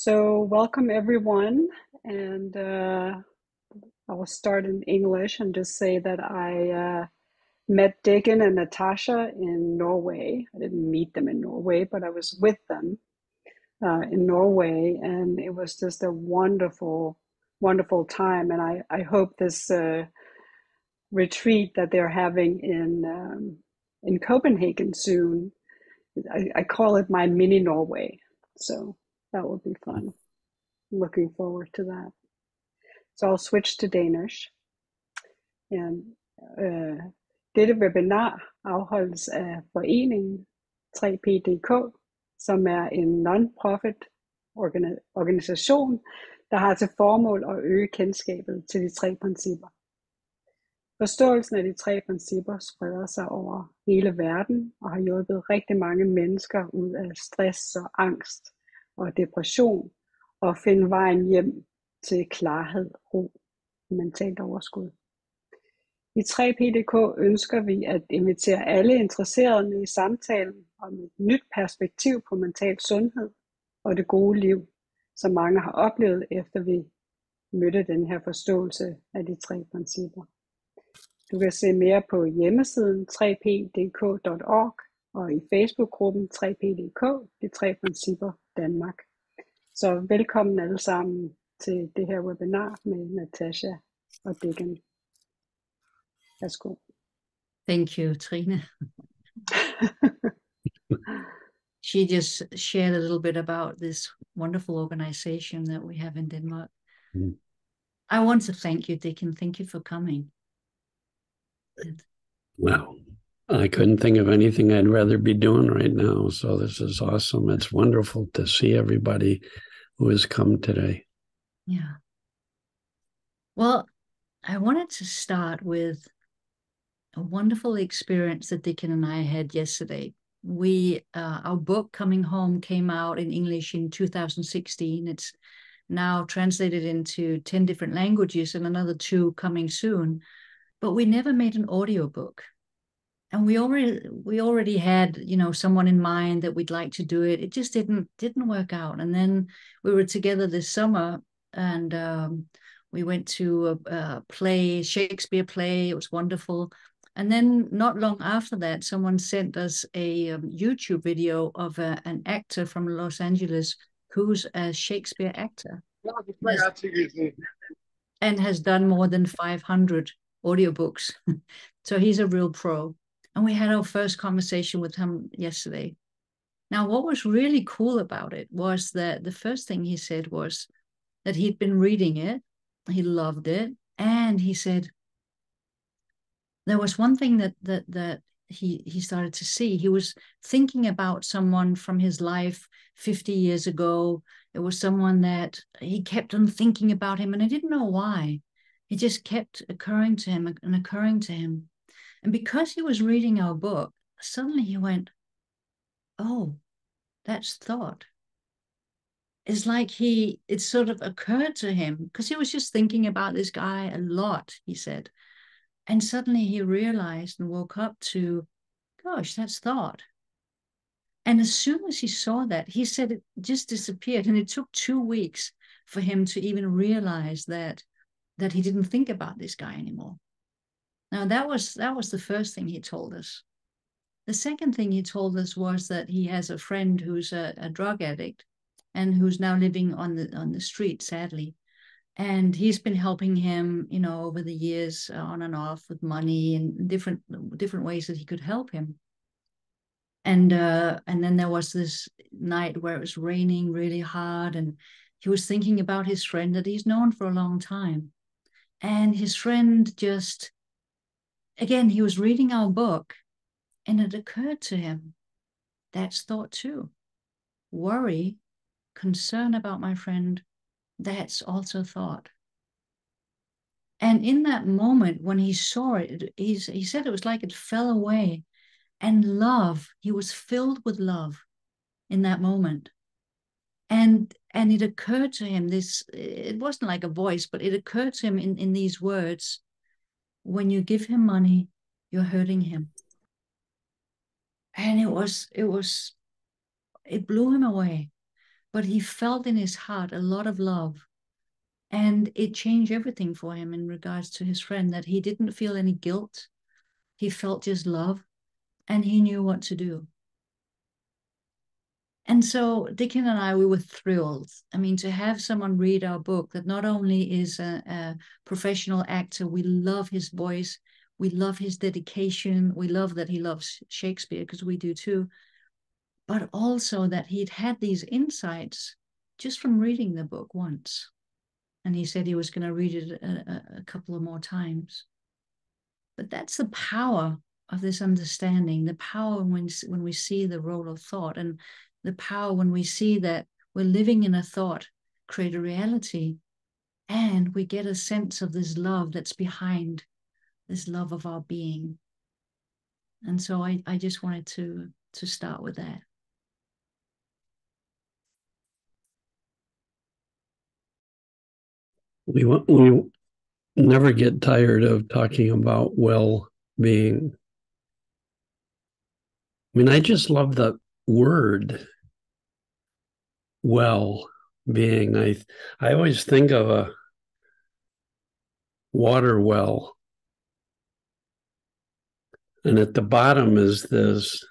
So, welcome everyone, and I will start in English and just say that I met Dicken and Natasha in Norway. I didn't meet them in Norway, but I was with them in Norway, and it was just a wonderful, wonderful time. And I hope this retreat that they're having in Copenhagen soon. I call it my mini Norway, so that will be fun. Looking forward to that. So I'll switch to Danish. And, dette webinar afholdes af foreningen 3PDK, som er en non-profit organisation, der har til formål at øge kendskabet til de tre principper. Forståelsen af de tre principper spreder sig over hele verden og har hjulpet rigtig mange mennesker ud af stress og angst og depression og finde vejen hjem til klarhed, ro og mentalt overskud. I 3PDK ønsker vi at invitere alle interesserede med i samtalen om et nyt perspektiv på mental sundhed og det gode liv, som mange har oplevet efter vi mødte den her forståelse af de tre principper. Du kan se mere på hjemmesiden 3pdk.org og i Facebook-gruppen 3PDK, de tre principper Danmark. Så velkommen alle sammen til det her webinar med Natasha og Dicken. Værsgo. Thank you, Trine. She just shared a little bit about this wonderful organization that we have in Denmark. Mm. I want to thank you, Dicken. Thank you for coming. Well, I couldn't think of anything I'd rather be doing right now. So this is awesome. It's wonderful to see everybody who has come today. Yeah. Well, I wanted to start with a wonderful experience that Dicken and I had yesterday. Our book Coming Home came out in English in 2016. It's now translated into 10 different languages and another 2 coming soon. But we never made an audiobook. And we already had, someone in mind that we'd like to do it. It just didn't work out. And then we were together this summer, and we went to a Shakespeare play. It was wonderful. And then not long after that, someone sent us a YouTube video of an actor from Los Angeles who's a Shakespeare actor and has done more than 500 audiobooks. So he's a real pro. And we had our first conversation with him yesterday. Now, what was really cool about it was that the first thing he said was that he'd been reading it, he loved it, and he said there was one thing that he started to see. He was thinking about someone from his life 50 years ago. It was someone that he kept on thinking about him, and I didn't know why. It just kept occurring to him and occurring to him. And because he was reading our book, suddenly he went, oh, that's thought. It's like it sort of occurred to him, because he was just thinking about this guy a lot, he said. And suddenly he realized and woke up to, gosh, that's thought. And as soon as he saw that, he said it just disappeared. And it took 2 weeks for him to even realize that he didn't think about this guy anymore. Now, that was the first thing he told us. The second thing he told us was that he has a friend who's a drug addict and who's now living on the street, sadly. And he's been helping him, over the years, on and off with money and different ways that he could help him. And then there was this night where it was raining really hard, and he was thinking about his friend that he's known for a long time. And his friend just, again, he was reading our book, and it occurred to him, that's thought too. Worry, concern about my friend, that's also thought. And in that moment, when he saw it, he said it was like it fell away. And love, he was filled with love in that moment. And it occurred to him, it wasn't like a voice, but it occurred to him in these words, when you give him money, you're hurting him. And it blew him away. but he felt in his heart a lot of love. And it changed everything for him in regards to his friend, that he didn't feel any guilt. He felt just love, and he knew what to do. And so Dicken and I, we were thrilled. I mean, to have someone read our book that not only is a professional actor, we love his voice, we love his dedication, we love that he loves Shakespeare, because we do too, but also that he'd had these insights just from reading the book once. And he said he was going to read it a couple of more times. But that's the power of this understanding, the power when we see the role of thought, and the power when we see that we're living in a thought, create a reality, and we get a sense of this love that's behind this love of our being. And so I just wanted to start with that. We never get tired of talking about well-being. I mean, I just love the word well-being. I always think of a water well, and at the bottom is this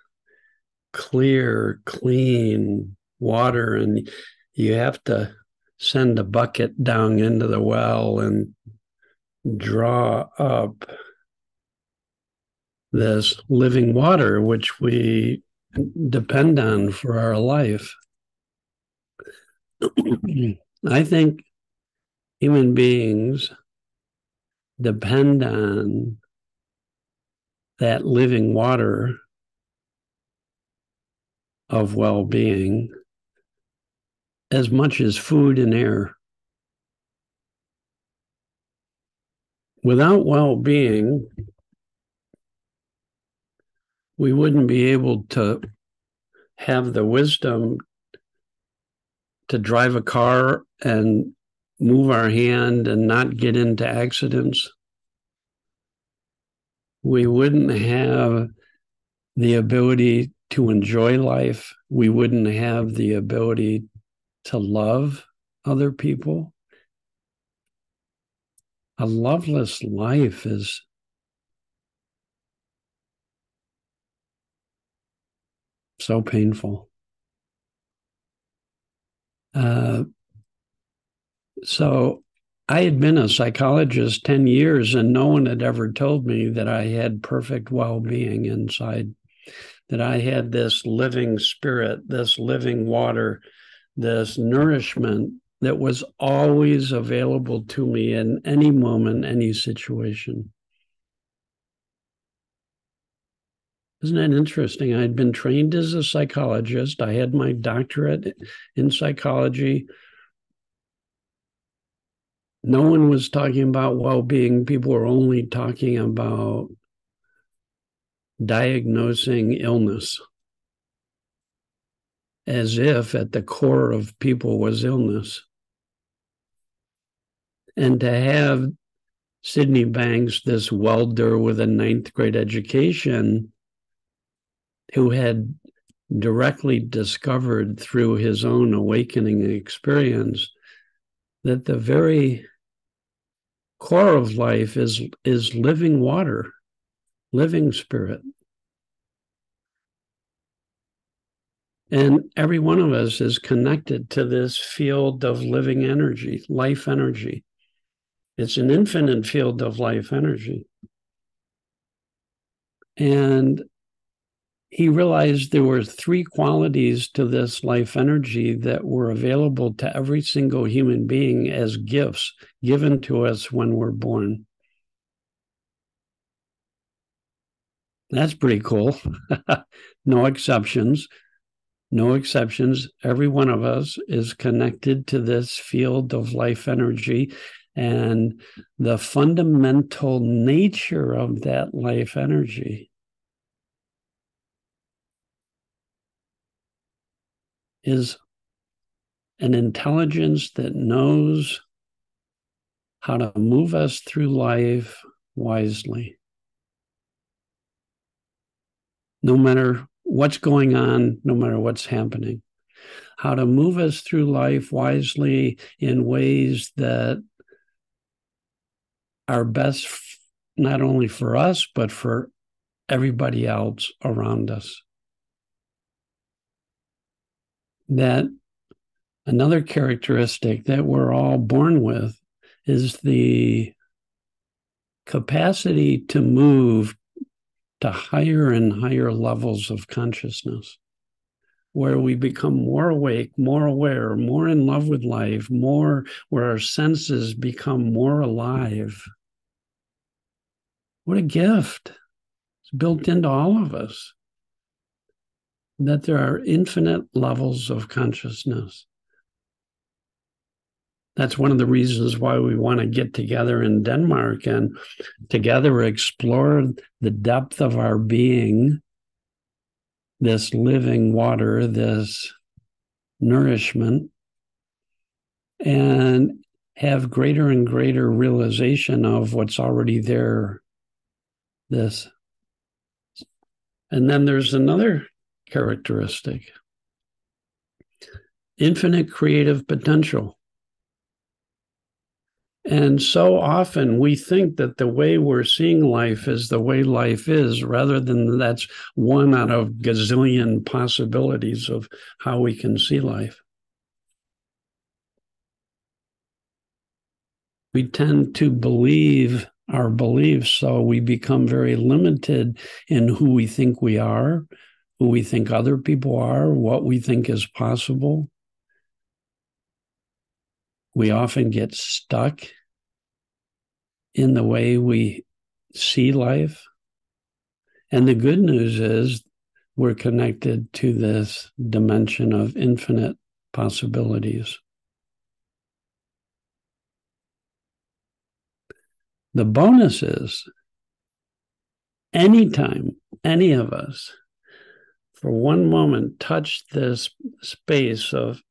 clear, clean water, and you have to send a bucket down into the well and draw up this living water, which we depend on for our life. I think human beings depend on that living water of well-being as much as food and air. Without well-being, we wouldn't be able to have the wisdom to drive a car and move our hand and not get into accidents. We wouldn't have the ability to enjoy life. We wouldn't have the ability to love other people. A loveless life is so painful. So I had been a psychologist 10 years, and no one had ever told me that I had perfect well-being inside, that I had this living spirit, this living water, this nourishment that was always available to me in any moment, any situation. Isn't that interesting? I'd been trained as a psychologist. I had my doctorate in psychology. No one was talking about well-being. People were only talking about diagnosing illness, as if at the core of people was illness. And to have Sydney Banks, this welder with a 9th grade education, who had directly discovered through his own awakening experience that the very core of life is living water, living spirit. And every one of us is connected to this field of living energy, life energy. It's an infinite field of life energy. And he realized there were 3 qualities to this life energy that were available to every single human being as gifts given to us when we're born. That's pretty cool. No exceptions. No exceptions. Every one of us is connected to this field of life energy. And the fundamental nature of that life energy is an intelligence that knows how to move us through life wisely. No matter what's going on, no matter what's happening. how to move us through life wisely in ways that are best not only for us, but for everybody else around us. That another characteristic that we're all born with is the capacity to move to higher and higher levels of consciousness, where we become more awake, more aware, more in love with life, more where our senses become more alive. What a gift. It's built into all of us, that there are infinite levels of consciousness. That's one of the reasons why we want to get together in Denmark and together explore the depth of our being, this living water, this nourishment, and have greater and greater realization of what's already there. This. And then there's another characteristic: infinite creative potential. And so often we think that the way we're seeing life is the way life is, rather than that's one out of gazillion possibilities of how we can see life. We tend to believe our beliefs, so we become very limited in who we think we are, who we think other people are, what we think is possible. We often get stuck in the way we see life. And the good news is we're connected to this dimension of infinite possibilities. The bonus is anytime any of us for one moment touch this space of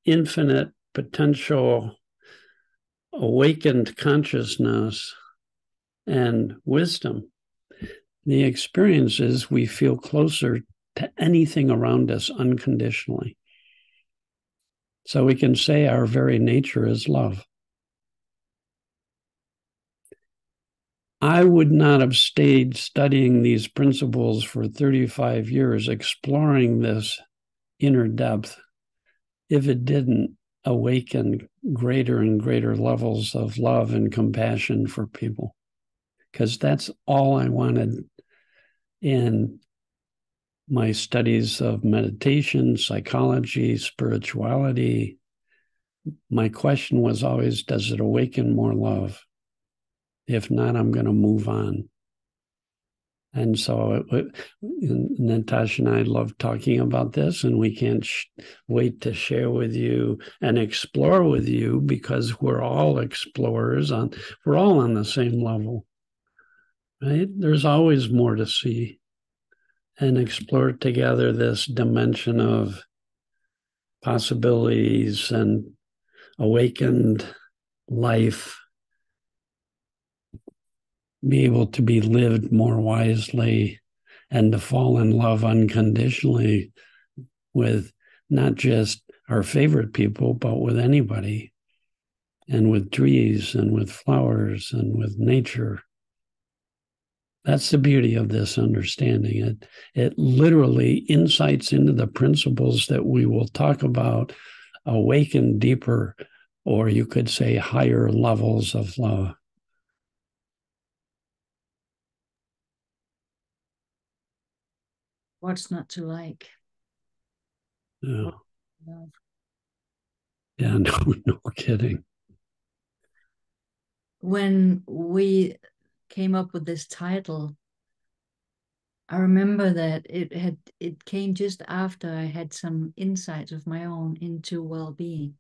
infinite potential, awakened consciousness, and wisdom, the experience is we feel closer to anything around us unconditionally. So we can say our very nature is love. I would not have stayed studying these principles for 35 years, exploring this inner depth, if it didn't awaken greater and greater levels of love and compassion for people. Because that's all I wanted in my studies of meditation, psychology, spirituality. My question was always, does it awaken more love? If not, I'm going to move on. And so Natasha and I love talking about this, and we can't wait to share with you and explore with you, because we're all explorers. We're all on the same level, right? There's always more to see, and explore together this dimension of possibilities and awakened life, be able to be lived more wisely, and to fall in love unconditionally with not just our favorite people, but with anybody, and with trees and with flowers and with nature. That's the beauty of this understanding. It literally insights into the principles that we will talk about, awaken deeper, or you could say higher levels of love. What's not to like? Yeah, yeah, no kidding. When we came up with this title, I remember that it came just after I had some insights of my own into well-being.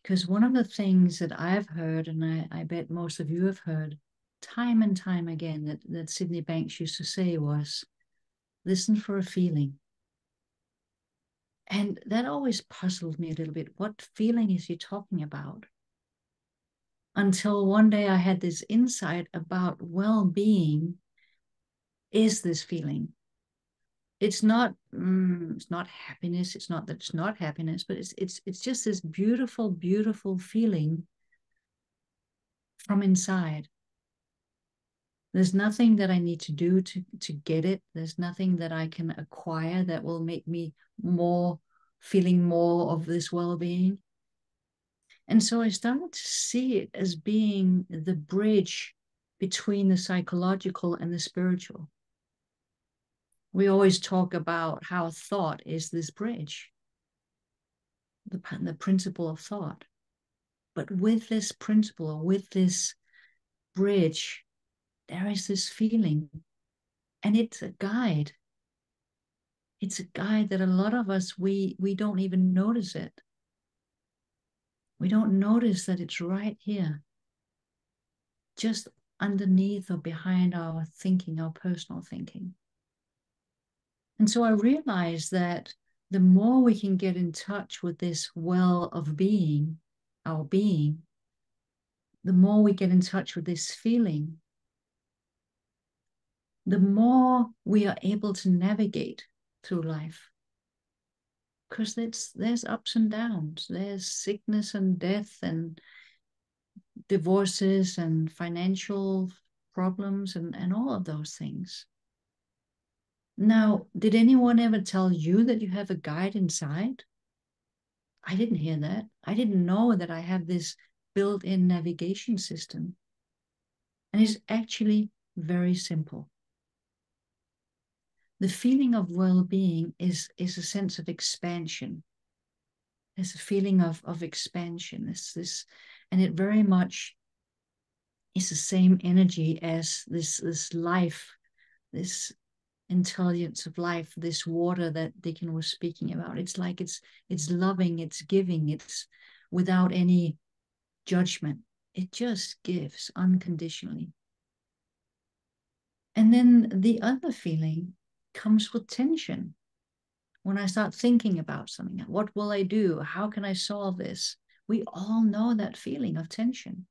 Because one of the things that I've heard, and I bet most of you have heard time and time again, that Sydney Banks used to say was, listen for a feeling. And that always puzzled me a little bit. What feeling is he talking about? Until one day I had this insight about well-being is this feeling. it's not happiness. It's not that it's not happiness, but it's just this beautiful, beautiful feeling from inside. There's nothing that I need to do to get it. There's nothing that I can acquire that will make me feeling more of this well-being. And so I started to see it as being the bridge between the psychological and the spiritual. We always talk about how thought is this bridge, the principle of thought. But with this principle, or with this bridge, there is this feeling, and it's a guide. It's a guide that a lot of us, we don't even notice it. We don't notice that it's right here, just underneath or behind our thinking, our personal thinking. And so I realized that the more we can get in touch with this well of being, our being, the more we get in touch with this feeling, the more we are able to navigate through life. Because there's ups and downs, there's sickness and death and divorces and financial problems and all of those things. Now, did anyone ever tell you that you have a guide inside? I didn't hear that. I didn't know that I have this built-in navigation system. And it's actually very simple. The feeling of well-being is a sense of expansion. There's a feeling of expansion. And it very much is the same energy as this life, this intelligence of life, this water that Dicken was speaking about. It's like it's loving, it's giving, it's without any judgment. It just gives unconditionally. And then the other feeling comes with tension. When I start thinking about something, what will I do? How can I solve this? We all know that feeling of tension.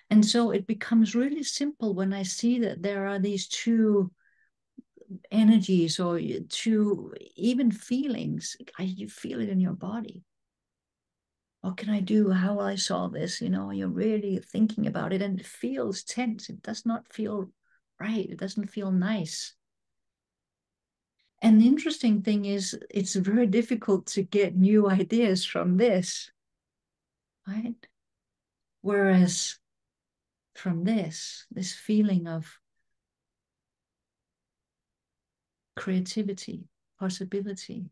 And so it becomes really simple when I see that there are these two energies or two even feelings. You feel it in your body. What can I do? How will I solve this? You're really thinking about it and it feels tense. It does not feel right. It doesn't feel nice. And the interesting thing is, it's very difficult to get new ideas from this, right? Whereas from this feeling of creativity, possibility,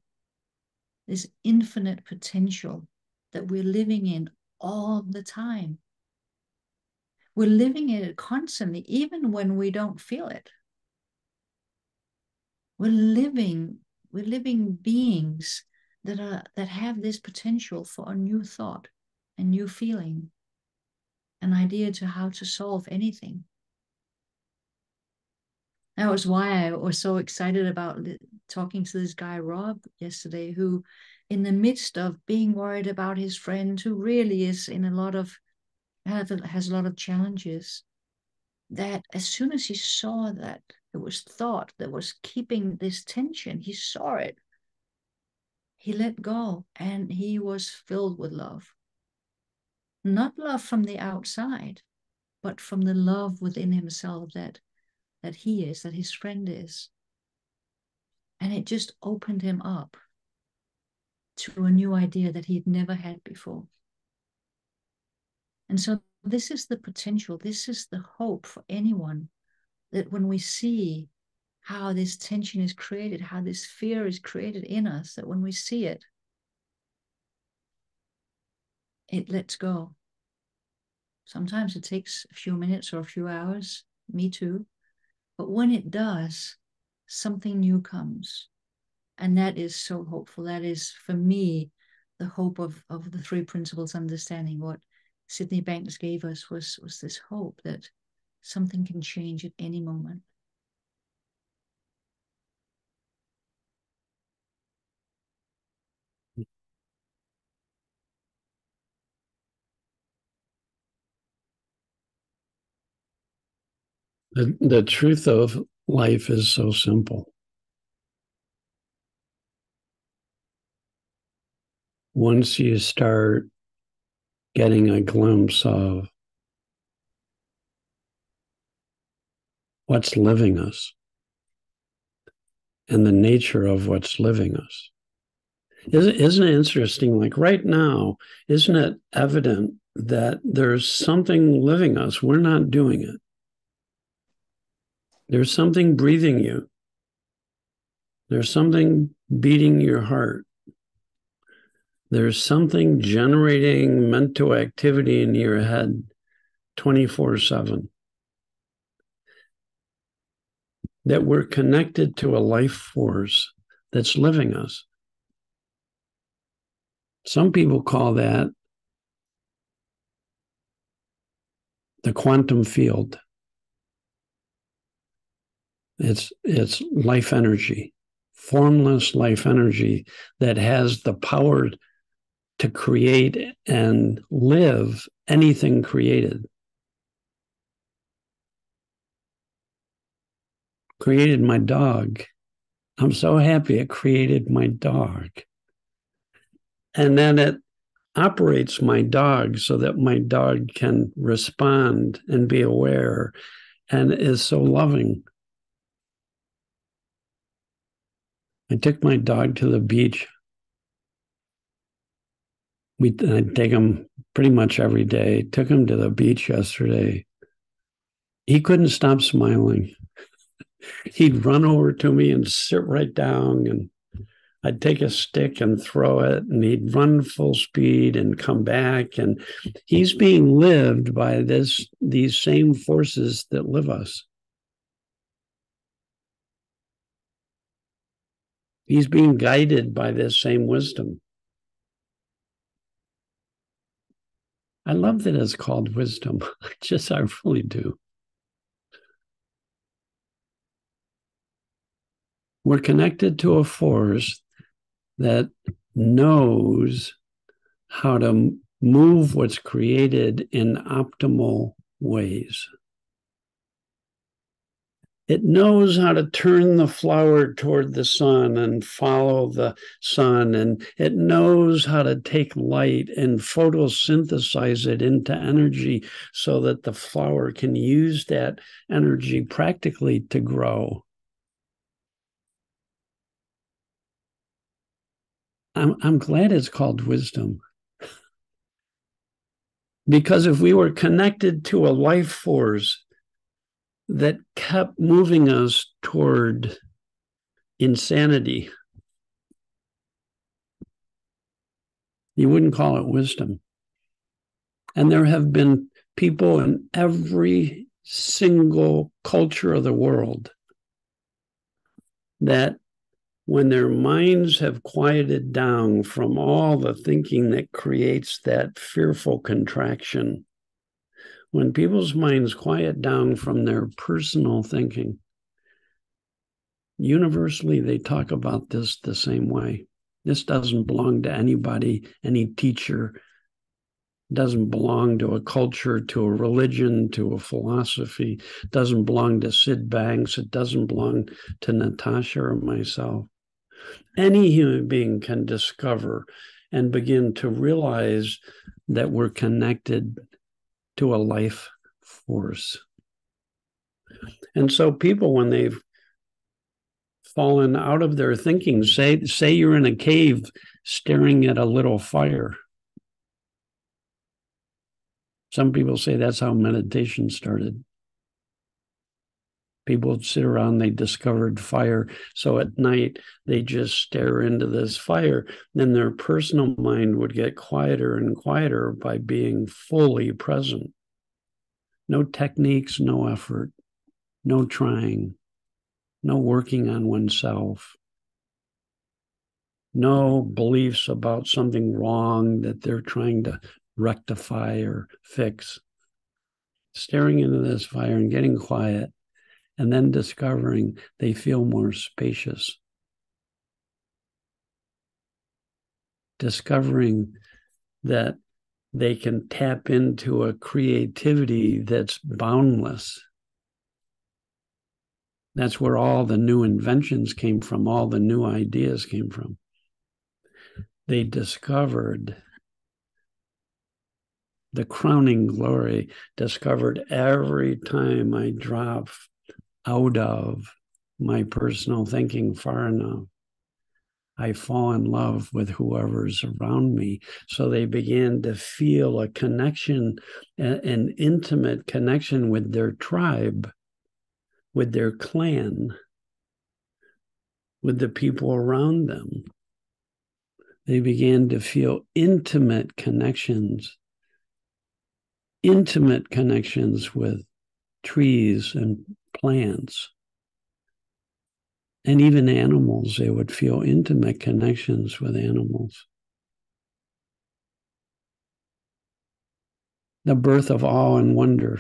this infinite potential that we're living in all the time. We're living in it constantly, even when we don't feel it. We're living beings that have this potential for a new thought, a new feeling, an idea to how to solve anything. That was why I was so excited about talking to this guy, Rob, yesterday, who in the midst of being worried about his friend, who really is in has a lot of challenges, that as soon as he saw that it was thought that was keeping this tension, he saw it. He let go and he was filled with love. Not love from the outside, but from the love within himself that he is, that his friend is. And it just opened him up to a new idea that he'd never had before. And so this is the potential, this is the hope for anyone, that when we see how this tension is created, how this fear is created in us, that when we see it, it lets go. Sometimes it takes a few minutes or a few hours, me too. But when it does, something new comes. And that is so hopeful. That is, for me, the hope of the three principles understanding. What Sydney Banks gave us was this hope that something can change at any moment. The truth of life is so simple. once you start getting a glimpse of what's living us and the nature of what's living us. Isn't it interesting? Like right now, isn't it evident that there's something living us? We're not doing it. There's something breathing you. There's something beating your heart. There's something generating mental activity in your head 24/7. That we're connected to a life force that's living us. Some people call that the quantum field. It's life energy, formless life energy that has the power to create and live anything created. Created my dog. I'm so happy it created my dog. And then it operates my dog so that my dog can respond and be aware and is so loving. I took my dog to the beach. I take him pretty much every day. Took him to the beach yesterday. He couldn't stop smiling. He'd run over to me and sit right down, and I'd take a stick and throw it, and he'd run full speed and come back. And he's being lived by these same forces that live us. He's being guided by this same wisdom. I love that it's called wisdom. I really do. We're connected to a force that knows how to move what's created in optimal ways. It knows how to turn the flower toward the sun and follow the sun, and it knows how to take light and photosynthesize it into energy so that the flower can use that energy practically to grow. I'm glad it's called wisdom. Because if we were connected to a life force that kept moving us toward insanity, you wouldn't call it wisdom. And there have been people in every single culture of the world that when their minds have quieted down from all the thinking that creates that fearful contraction, when people's minds quiet down from their personal thinking, universally they talk about this the same way. This doesn't belong to anybody, any teacher. It doesn't belong to a culture, to a religion, to a philosophy. It doesn't belong to Sid Banks. It doesn't belong to Natasha or myself. Any human being can discover and begin to realize that we're connected to a life force. And so people, when they've fallen out of their thinking, say you're in a cave staring at a little fire. Some people say that's how meditation started. People would sit around, they discovered fire. So at night, they just stare into this fire. Then their personal mind would get quieter and quieter by being fully present. No techniques, no effort, no trying, no working on oneself, no beliefs about something wrong that they're trying to rectify or fix. Staring into this fire and getting quiet, and then discovering they feel more spacious. Discovering that they can tap into a creativity that's boundless. That's where all the new inventions came from, all the new ideas came from. they discovered the crowning glory, discovered every time I drop out of my personal thinking far enough, I fall in love with whoever's around me. So they began to feel a connection, an intimate connection with their tribe, with their clan, with the people around them. They began to feel intimate connections with trees and plants. And even animals, they would feel intimate connections with animals. The birth of awe and wonder.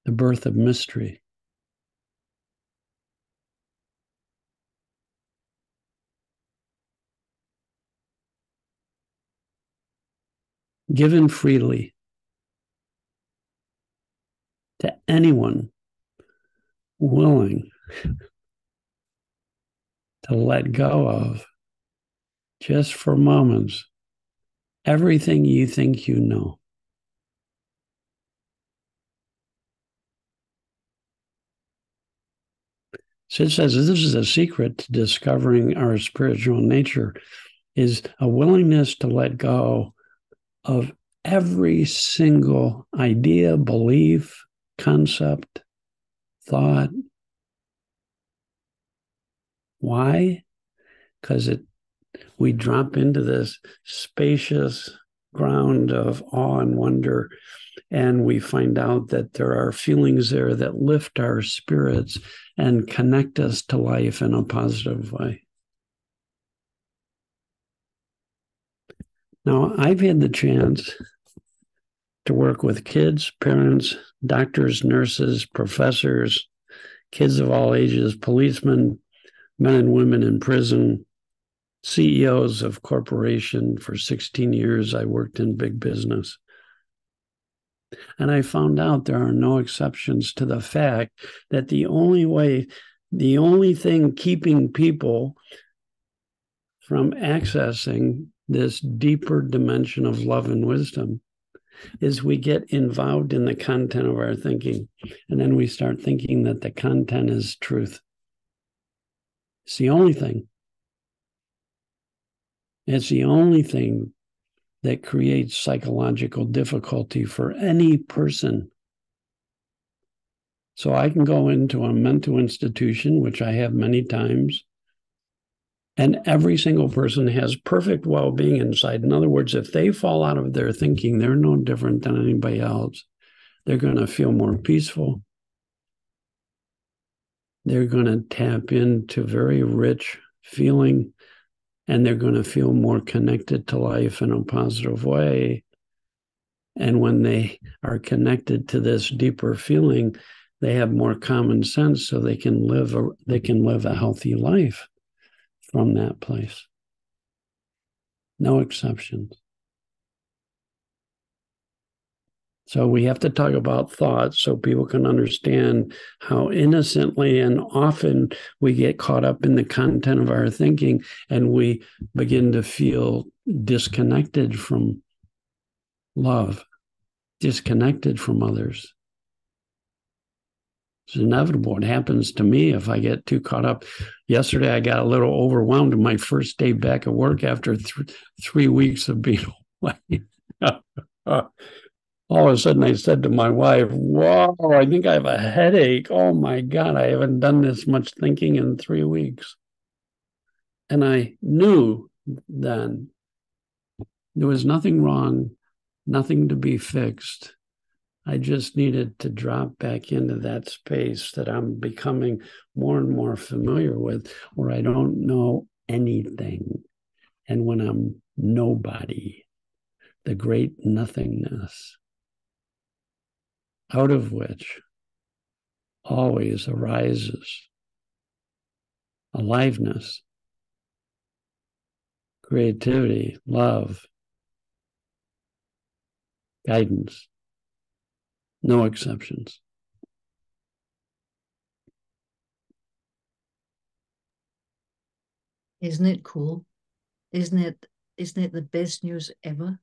The birth of mystery. Given freely to anyone willing to let go of, just for moments, everything you think you know. Sid says this is a secret to discovering our spiritual nature, is a willingness to let go of every single idea, belief, concept, thought. Why? Because we drop into this spacious ground of awe and wonder, and we find out that there are feelings there that lift our spirits and connect us to life in a positive way. Now, I've had the chance to work with kids, parents, doctors, nurses, professors, kids of all ages, policemen, men and women in prison, CEOs of corporation. For 16 years, I worked in big business. And I found out there are no exceptions to the fact that the only thing keeping people from accessing this deeper dimension of love and wisdom is we get involved in the content of our thinking. And then we start thinking that the content is truth. It's the only thing. It's the only thing that creates psychological difficulty for any person. So I can go into a mental institution, which I have many times, and every single person has perfect well-being inside. In other words, if they fall out of their thinking, they're no different than anybody else. They're going to feel more peaceful. They're going to tap into very rich feeling, and they're going to feel more connected to life in a positive way. And when they are connected to this deeper feeling, they have more common sense, so they can live a healthy life from that place. No exceptions. So we have to talk about thoughts so people can understand how innocently and often we get caught up in the content of our thinking, and we begin to feel disconnected from love, disconnected from others. It's inevitable. It happens to me if I get too caught up. Yesterday, I got a little overwhelmed in my first day back at work after 3 weeks of being away. All of a sudden, I said to my wife, "Whoa, I think I have a headache. Oh my God, I haven't done this much thinking in 3 weeks." And I knew then there was nothing wrong, nothing to be fixed. I just needed to drop back into that space that I'm becoming more and more familiar with, where I don't know anything. And when I'm nobody, the great nothingness, out of which always arises aliveness, creativity, love, guidance. No exceptions. Isn't it cool? Isn't it the best news ever?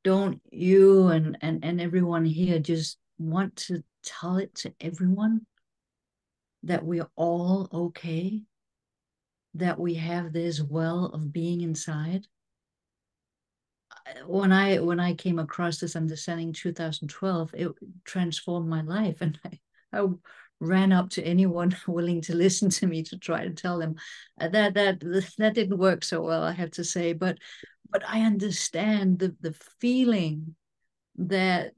Don't you and everyone here just want to tell it to everyone that we're all okay, that we have this well of being inside? When I came across this understanding in 2012, it transformed my life, and I ran up to anyone willing to listen to me to try to tell them that didn't work so well, I have to say, but I understand the feeling that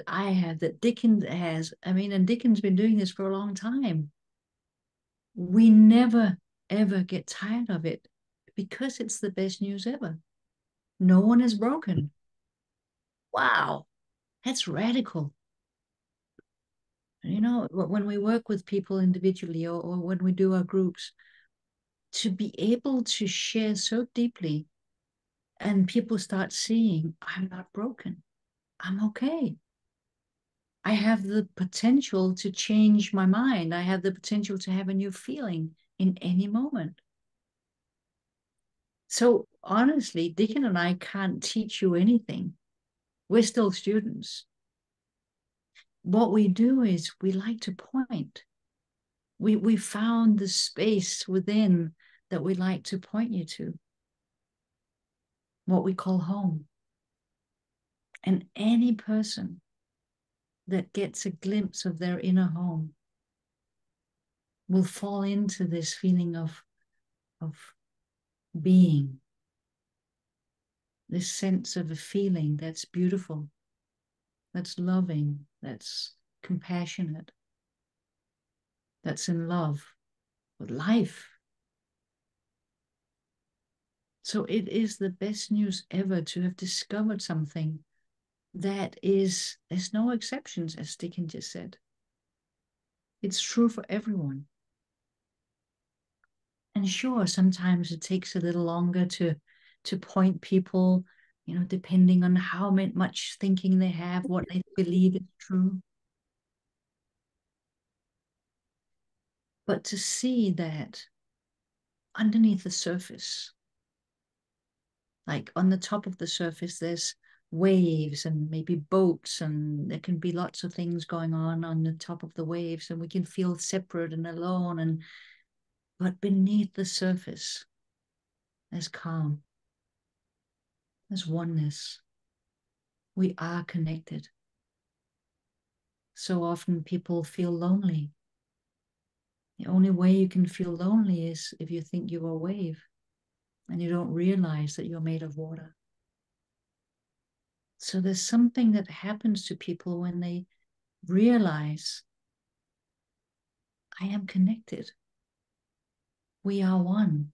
I have, that Dicken has. I mean, and Dicken's been doing this for a long time. We never ever get tired of it because it's the best news ever. No one is broken. Wow, that's radical. You know, when we work with people individually, or when we do our groups, to be able to share so deeply and people start seeing, I'm not broken, I'm okay. I have the potential to change my mind. I have the potential to have a new feeling in any moment. So honestly, Dicken and I can't teach you anything. We're still students. What we do is we like to point. We found the space within that we like to point you to, what we call home. And any person that gets a glimpse of their inner home will fall into this feeling of being, this sense of a feeling that's beautiful, that's loving, that's compassionate, that's in love with life. So it is the best news ever to have discovered something that is, there's no exceptions, as Dicken just said. It's true for everyone. And sure, sometimes it takes a little longer to point people, you know, depending on how much thinking they have, what they believe is true. But to see that underneath the surface, like on the top of the surface, there's waves and maybe boats, and there can be lots of things going on the top of the waves, and we can feel separate and alone, but beneath the surface, there's calm, there's oneness. We are connected. So often people feel lonely. The only way you can feel lonely is if you think you're a wave and you don't realize that you're made of water. So there's something that happens to people when they realize, I am connected. We are one.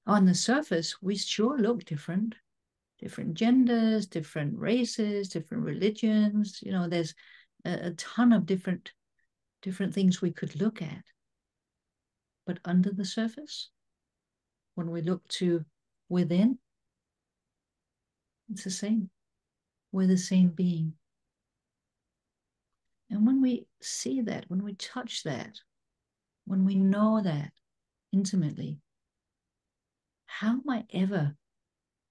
On the surface, we sure look different. Different genders, different races, different religions. You know, there's a ton of different things we could look at. But under the surface, when we look to within, it's the same. We're the same being. And when we see that, when we touch that, when we know that intimately, how am I ever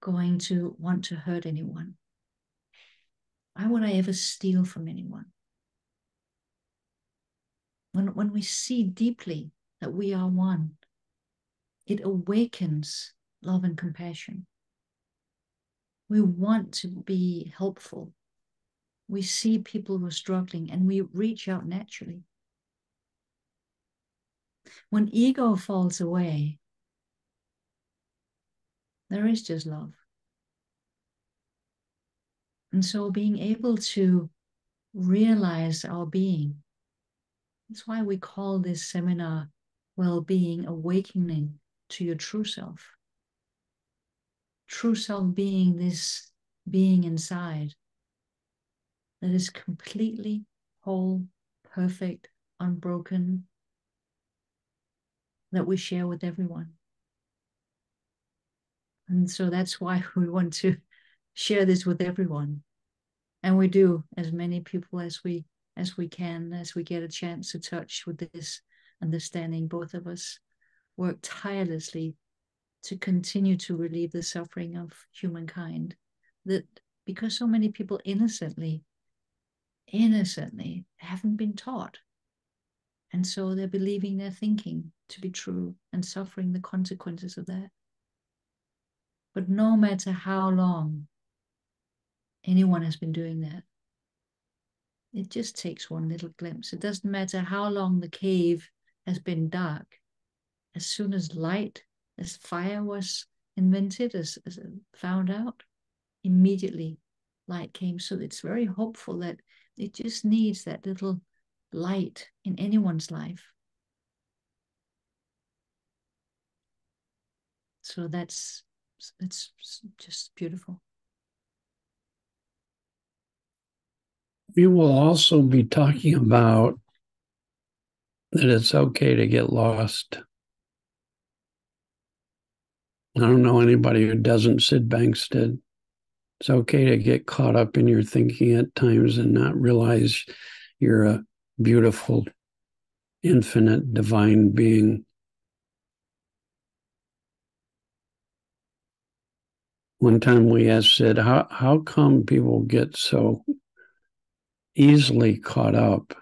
going to want to hurt anyone? Why would I ever steal from anyone? When we see deeply that we are one, it awakens love and compassion. We want to be helpful. We see people who are struggling and we reach out naturally. When ego falls away, there is just love. And so being able to realize our being, that's why we call this seminar Well-being, Awakening to Your True Self. True self being this being inside that is completely whole, perfect, unbroken, that we share with everyone. And so that's why we want to share this with everyone. And we do, as many people as we can, as we get a chance to touch with this understanding, both of us work tirelessly to continue to relieve the suffering of humankind. That because so many people innocently haven't been taught. And so they're believing their thinking to be true and suffering the consequences of that. But no matter how long anyone has been doing that, it just takes one little glimpse. It doesn't matter how long the cave has been dark. As soon as light, as fire was invented, as found out, immediately light came. So it's very hopeful that it just needs that little light in anyone's life. So that's just beautiful. We will also be talking about that it's okay to get lost. I don't know anybody who doesn't. Sid Banks did. It's okay to get caught up in your thinking at times and not realize you're a beautiful, infinite, divine being. One time we asked Sid, how come people get so easily caught up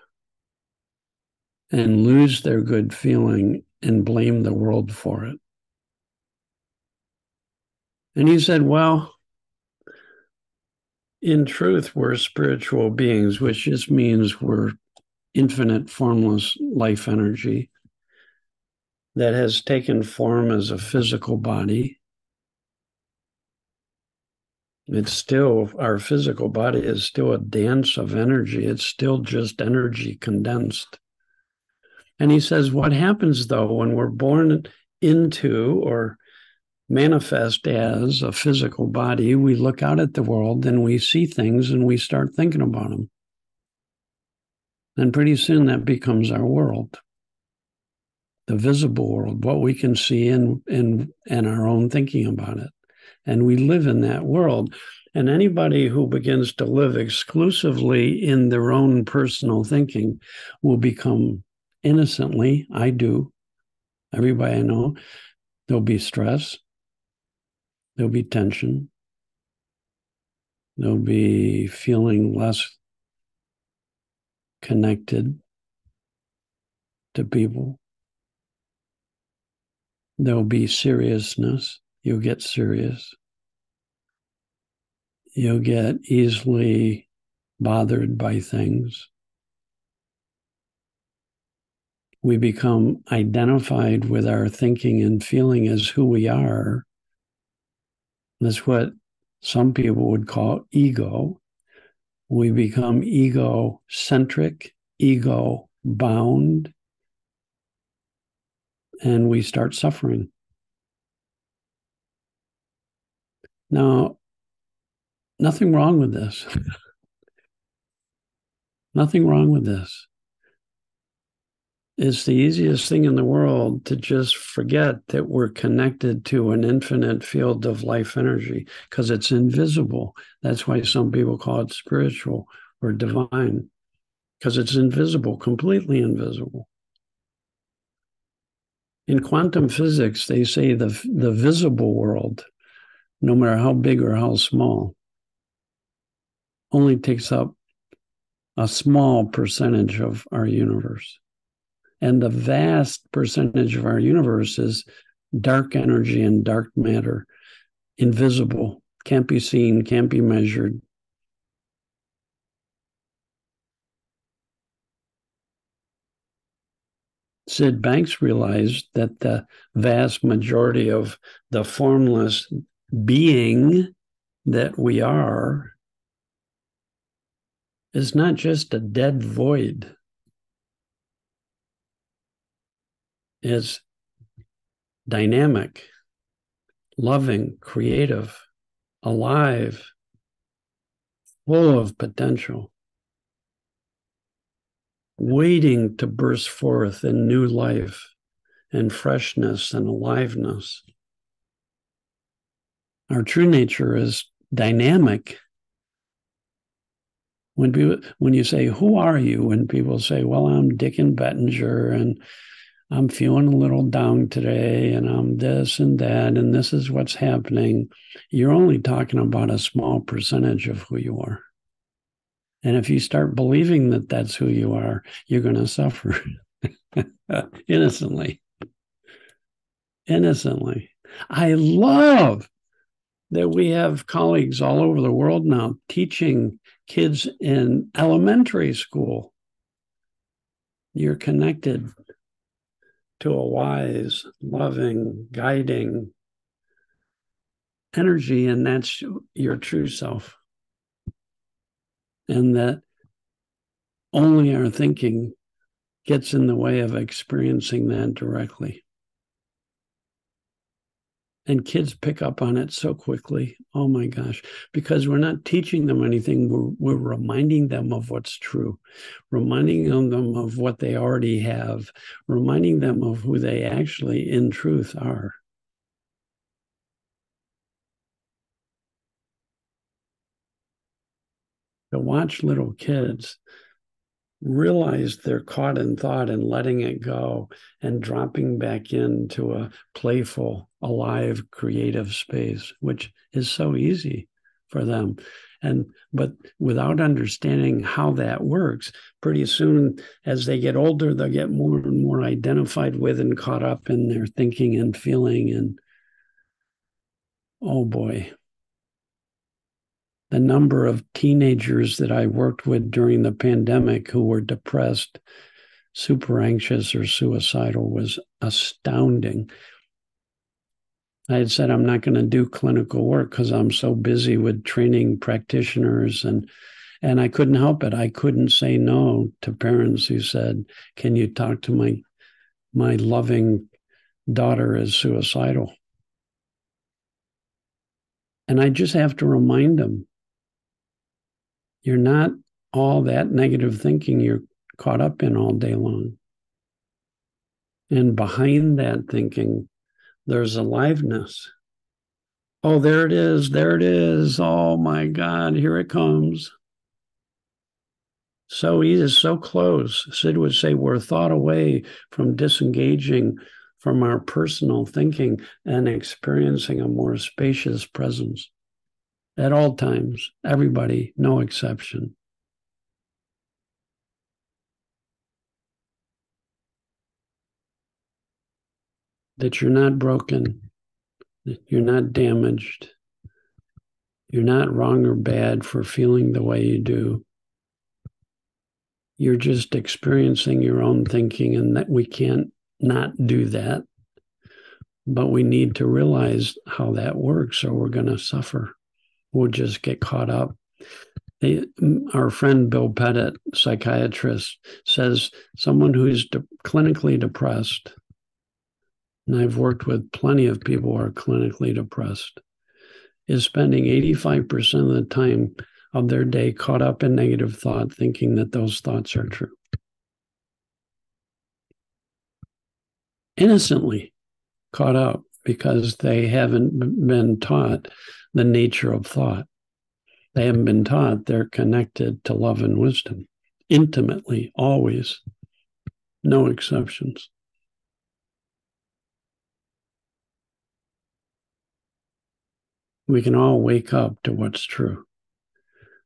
and lose their good feeling and blame the world for it? And he said, well, in truth, we're spiritual beings, which just means we're infinite, formless life energy that has taken form as a physical body. It's still, our physical body is still a dance of energy. It's still just energy condensed. And he says, what happens though when we're born into or manifest as a physical body, we look out at the world and we see things and we start thinking about them. And pretty soon that becomes our world, the visible world, what we can see and our own thinking about it. And we live in that world. And anybody who begins to live exclusively in their own personal thinking will become innocently, I do, everybody I know, there'll be stress, there'll be tension, there'll be feeling less connected to people. There'll be seriousness. You'll get serious. You'll get easily bothered by things. We become identified with our thinking and feeling as who we are. That's what some people would call ego. We become ego-centric, ego-bound, and we start suffering. Now, nothing wrong with this. Nothing wrong with this. It's the easiest thing in the world to just forget that we're connected to an infinite field of life energy because it's invisible. That's why some people call it spiritual or divine, because it's invisible, completely invisible. In quantum physics, they say the visible world, no matter how big or how small, only takes up a small percentage of our universe. And the vast percentage of our universe is dark energy and dark matter, invisible, can't be seen, can't be measured. Sid Banks realized that the vast majority of the formless being that we are is not just a dead void. It's dynamic, loving, creative, alive, full of potential, waiting to burst forth in new life and freshness and aliveness. Our true nature is dynamic. When you say, who are you? And people say, well, I'm Dicken Bettinger and I'm feeling a little down today, and I'm this and that, and this is what's happening. You're only talking about a small percentage of who you are. And if you start believing that that's who you are, you're going to suffer innocently. Innocently. I love that we have colleagues all over the world now teaching kids in elementary school. You're connected to a wise, loving, guiding energy, and that's your true self. And that only our thinking gets in the way of experiencing that directly. And kids pick up on it so quickly. Oh my gosh, because we're not teaching them anything. We're reminding them of what's true, reminding them of what they already have, reminding them of who they actually in truth are. To watch little kids realize they're caught in thought and letting it go and dropping back into a playful, alive, creative space, which is so easy for them. But without understanding how that works, pretty soon as they get older, they'll get more and more identified with and caught up in their thinking and feeling. And oh boy, the number of teenagers that I worked with during the pandemic who were depressed, super anxious, or suicidal was astounding. I had said, I'm not going to do clinical work because I'm so busy with training practitioners, and I couldn't help it. I couldn't say no to parents who said, can you talk to my loving daughter is suicidal? And I just have to remind them, you're not all that negative thinking you're caught up in all day long. And behind that thinking, there's aliveness. Oh, there it is. There it is. Oh my God, here it comes. So easy, so close. Sid would say we're a thought away from disengaging from our personal thinking and experiencing a more spacious presence. At all times, everybody, no exception. That you're not broken, that you're not damaged, you're not wrong or bad for feeling the way you do. You're just experiencing your own thinking, and that we can't not do that. But we need to realize how that works, or we're going to suffer. We'll just get caught up. Our friend Bill Pettit, psychiatrist, says someone who's clinically depressed, and I've worked with plenty of people who are clinically depressed, is spending 85% of the time of their day caught up in negative thought, thinking that those thoughts are true. Innocently caught up because they haven't been taught the nature of thought. They haven't been taught they're connected to love and wisdom intimately, always, no exceptions. We can all wake up to what's true,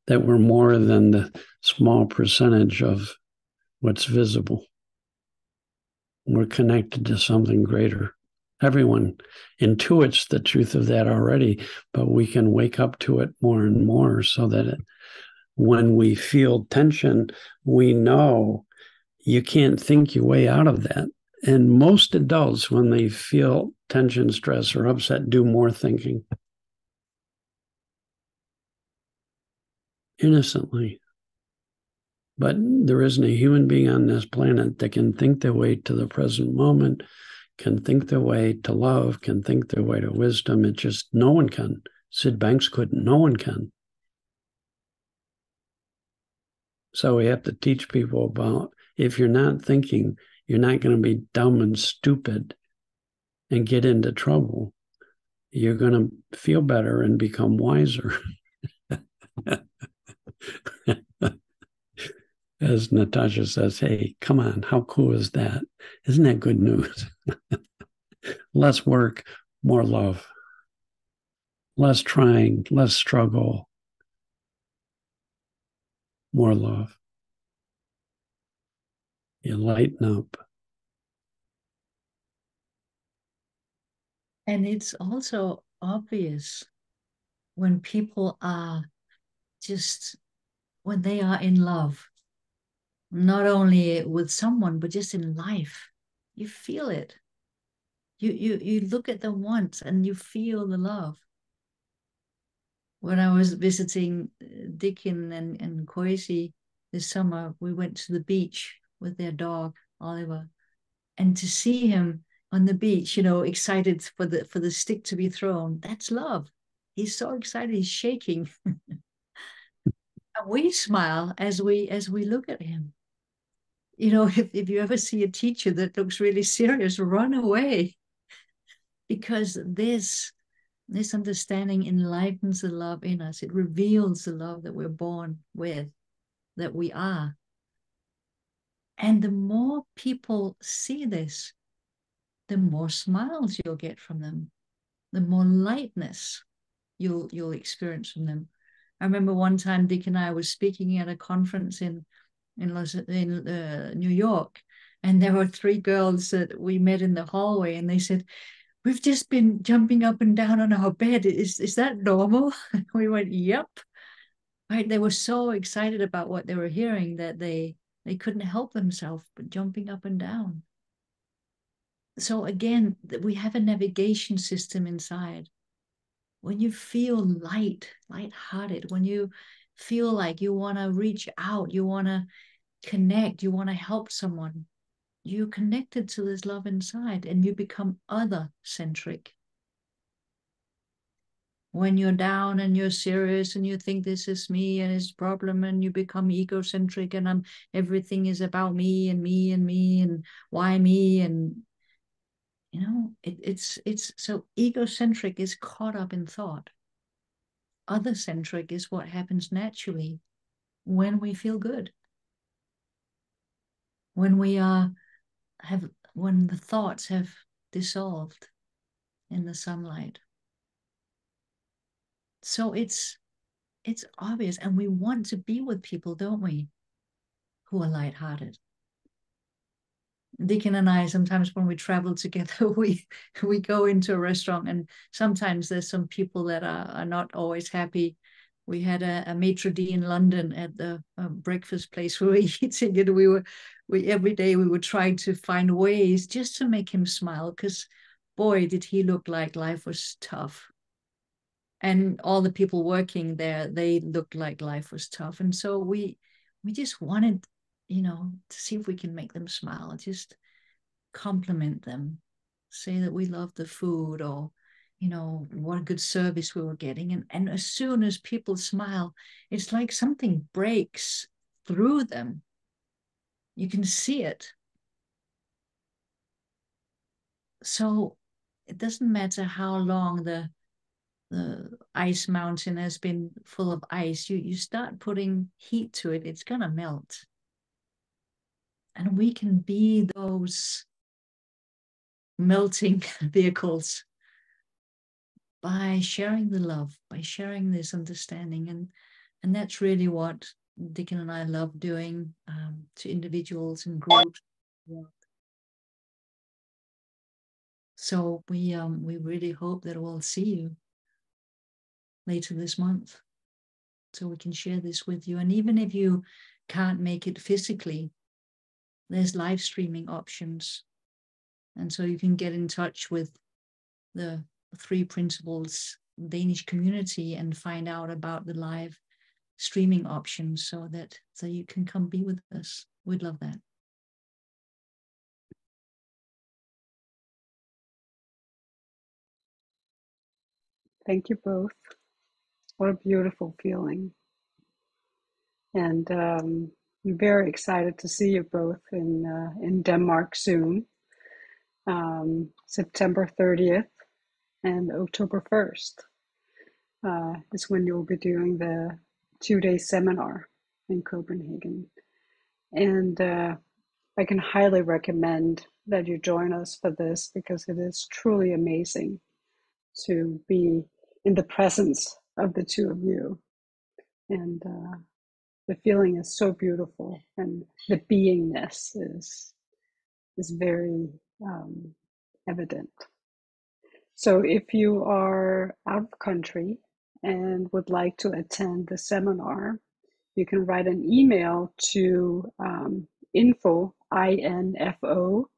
that we're more than the small percentage of what's visible. We're connected to something greater. Everyone intuits the truth of that already, but we can wake up to it more and more so that when we feel tension, we know you can't think your way out of that. And most adults, when they feel tension, stress, or upset, do more thinking. Innocently. But there isn't a human being on this planet that can think their way to the present moment, can think their way to love, can think their way to wisdom. It just, no one can. Sid Banks couldn't. No one can. So we have to teach people about, if you're not thinking, you're not going to be dumb and stupid and get into trouble. You're going to feel better and become wiser. as Natasha says, hey, come on, how cool is that? Isn't that good news? Less work, more love. Less trying, less struggle, more love. You lighten up. And it's also obvious when people are just, when they are in love, not only with someone, but just in life, you feel it. You look at them once and you feel the love. When I was visiting Dicken and Kwesi this summer, we went to the beach with their dog, Oliver. And to see him on the beach, you know, excited for the stick to be thrown, that's love. He's so excited, he's shaking. And we smile as we look at him. You know, if you ever see a teacher that looks really serious, run away. Because this understanding enlightens the love in us. It reveals the love that we're born with, that we are. And the more people see this, the more smiles you'll get from them, the more lightness you'll experience from them. I remember one time Dick and I was speaking at a conference in New York, and there were 3 girls that we met in the hallway, and they said, "We've just been jumping up and down on our bed. Is that normal?" We went, "Yep." Right? They were so excited about what they were hearing that they couldn't help themselves but jumping up and down. So again, we have a navigation system inside. When you feel lighthearted, when you feel like you want to reach out, you want to connect, you want to help someone, you're connected to this love inside and you become other-centric. When you're down and you're serious and you think this is me and it's a problem, and you become egocentric and everything is about me and me and me and why me, and you know, it's so egocentric is caught up in thought. Other-centric is what happens naturally when we feel good. When we when the thoughts have dissolved in the sunlight. So it's obvious, and we want to be with people, don't we, who are lighthearted. Dicken and I, sometimes when we travel together, we go into a restaurant, and sometimes there's some people that are not always happy. We had a maitre d' in London at the breakfast place we were eating, and we every day we would try to find ways just to make him smile, because boy, did he look like life was tough. And all the people working there, they looked like life was tough. And so we just wanted, you know, to see if we can make them smile, just compliment them, say that we love the food, or, you know, what a good service we were getting. And as soon as people smile, it's like something breaks through them. You can see it. So it doesn't matter how long the ice mountain has been full of ice, you start putting heat to it, it's gonna melt. And we can be those melting vehicles by sharing the love, by sharing this understanding. And that's really what Dicken and I love doing to individuals and groups. So we really hope that we'll see you later this month, so we can share this with you. And even if you can't make it physically, there's live streaming options. And so you can get in touch with the Tre Princippers Danish community and find out about the live streaming options, so you can come be with us. We'd love that. Thank you both. What a beautiful feeling. And I'm very excited to see you both in Denmark soon. September 30th and October 1st is when you'll be doing the 2-day seminar in Copenhagen. And I can highly recommend that you join us for this, because it is truly amazing to be in the presence of the two of you. And the feeling is so beautiful, and the beingness is very evident. So if you are out of country and would like to attend the seminar, you can write an email to info, I-N-F-O,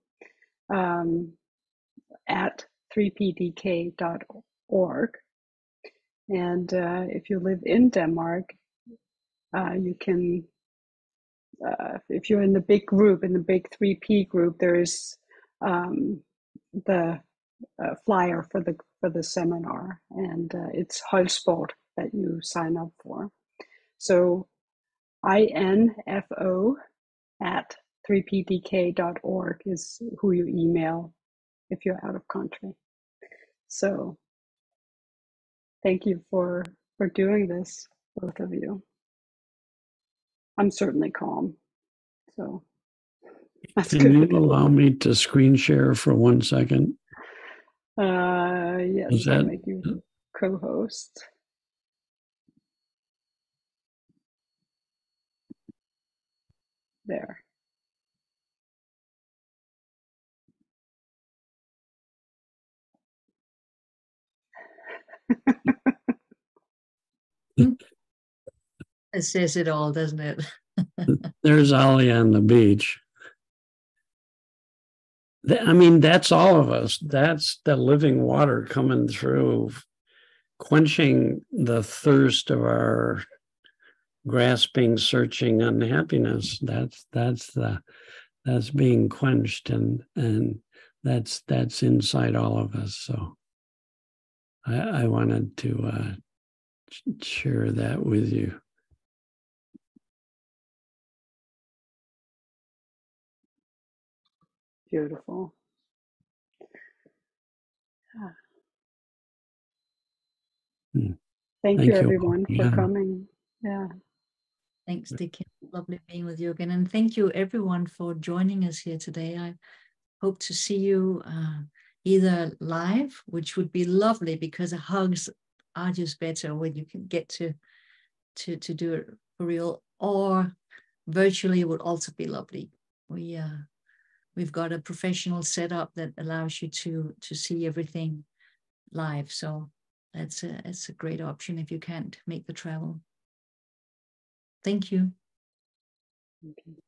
at 3pdk.org. And if you live in Denmark, you can, if you're in the big group, in the big 3P group, there is the flyer for the seminar, and it's Holdsport that you sign up for. So info at 3pdk.org is who you email if you're out of country. So thank you for doing this, both of you. I'm certainly calm, so that's Can good. you allow me to screen share for 1 second? Yes, I'll make you co-host. There. It says it all, doesn't it? There's Ollie on the beach. I mean, that's all of us. That's the living water coming through, quenching the thirst of our grasping, searching unhappiness. That's being quenched, and that's inside all of us. So I wanted to share that with you. Beautiful. Thank you, everyone, for coming. Yeah. Thanks, Dicken. Lovely being with you again. And thank you, everyone, for joining us here today. I hope to see you either live, which would be lovely, because hugs are just better when you can get to do it for real, or virtually would also be lovely. We've got a professional setup that allows you to see everything live. So it's a great option if you can't make the travel. Thank you. Okay.